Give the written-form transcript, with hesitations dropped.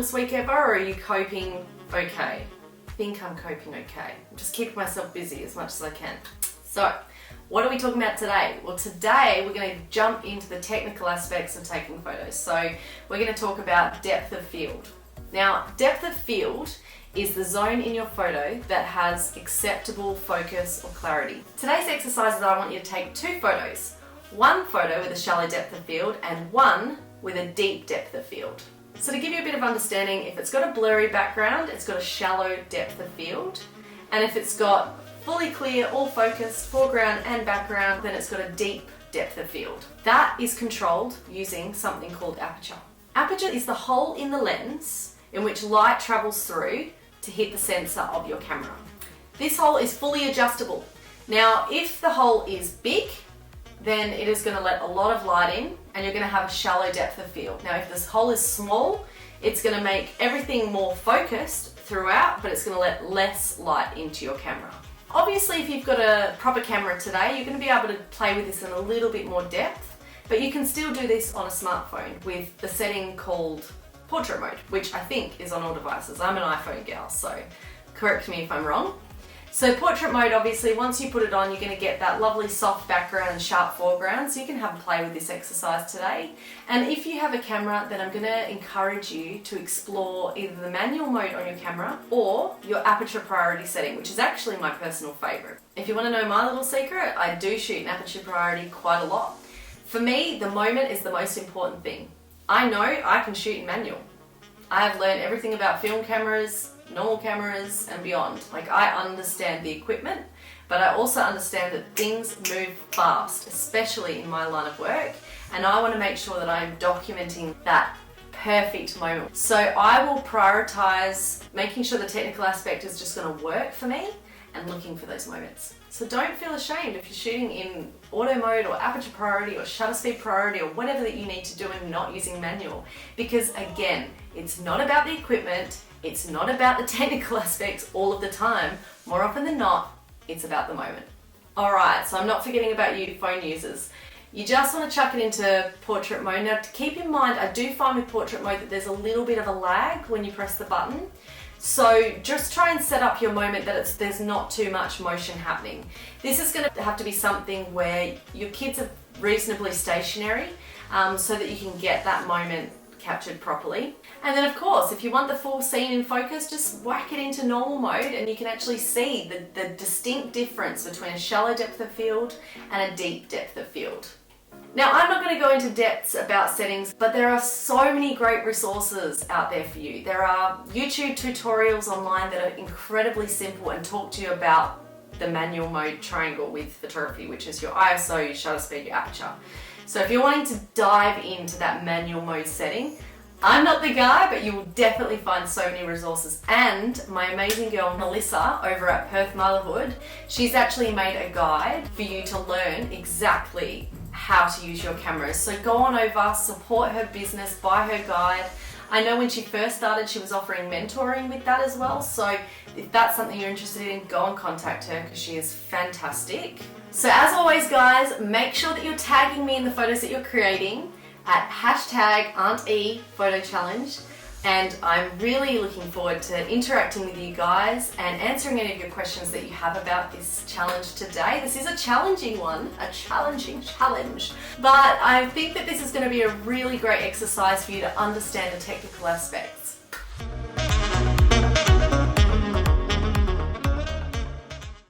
toughest week ever, or are you coping okay? I think I'm coping okay. I'm just keeping myself busy as much as I can. So, what are we talking about today? Well, today we're going to jump into the technical aspects of taking photos. So, we're going to talk about depth of field. Now, depth of field is the zone in your photo that has acceptable focus or clarity. Today's exercise is that I want you to take 2 photos. One photo with a shallow depth of field and one with a deep depth of field. So to give you a bit of understanding, if it's got a blurry background, it's got a shallow depth of field. And if it's got fully clear, all focused, foreground and background, then it's got a deep depth of field. That is controlled using something called aperture. Aperture is the hole in the lens in which light travels through to hit the sensor of your camera. This hole is fully adjustable. Now, if the hole is big, then it is going to let a lot of light in and you're going to have a shallow depth of field. Now, if this hole is small, it's going to make everything more focused throughout, but it's going to let less light into your camera. Obviously, if you've got a proper camera today, you're going to be able to play with this in a little bit more depth, but you can still do this on a smartphone with the setting called portrait mode, which I think is on all devices. I'm an iPhone gal, so correct me if I'm wrong. So portrait mode, obviously, once you put it on, you're going to get that lovely soft background and sharp foreground, so you can have a play with this exercise today. And if you have a camera, then I'm going to encourage you to explore either the manual mode on your camera or your aperture priority setting, which is actually my personal favourite. If you want to know my little secret, I do shoot in aperture priority quite a lot. For me, the moment is the most important thing. I know I can shoot in manual. I have learned everything about film cameras, normal cameras and beyond. Like, I understand the equipment, but I also understand that things move fast, especially in my line of work, and I want to make sure that I'm documenting that perfect moment. So I will prioritize making sure the technical aspect is just going to work for me and looking for those moments. So don't feel ashamed if you're shooting in auto mode or aperture priority or shutter speed priority or whatever that you need to do and not using manual, because again, it's not about the equipment. It's not about the technical aspects all of the time. More often than not, it's about the moment. Alright, so I'm not forgetting about you phone users. You just want to chuck it into portrait mode. Now, to keep in mind, I do find with portrait mode that there's a little bit of a lag when you press the button. So just try and set up your moment that there's not too much motion happening. This is going to have to be something where your kids are reasonably stationary, so that you can get that moment captured properly. And then of course, if you want the full scene in focus, just whack it into normal mode and you can actually see the distinct difference between a shallow depth of field and a deep depth of field. Now, I'm not going to go into depths about settings, but there are so many great resources out there for you. There are YouTube tutorials online that are incredibly simple and talk to you about the manual mode triangle with photography, which is your ISO, your shutter speed, your aperture. So if you're wanting to dive into that manual mode setting, I'm not the guy, but you will definitely find so many resources. And my amazing girl Melissa over at Perth Motherhood, she's actually made a guide for you to learn exactly how to use your cameras. So go on over, support her business, buy her guide. I know when she first started, she was offering mentoring with that as well. So if that's something you're interested in, go and contact her because she is fantastic. So as always, guys, make sure that you're tagging me in the photos that you're creating at #AuntEPhotoChallenge. And I'm really looking forward to interacting with you guys and answering any of your questions that you have about this challenge today. This is a challenging one, a challenging challenge. But I think that this is going to be a really great exercise for you to understand the technical aspects.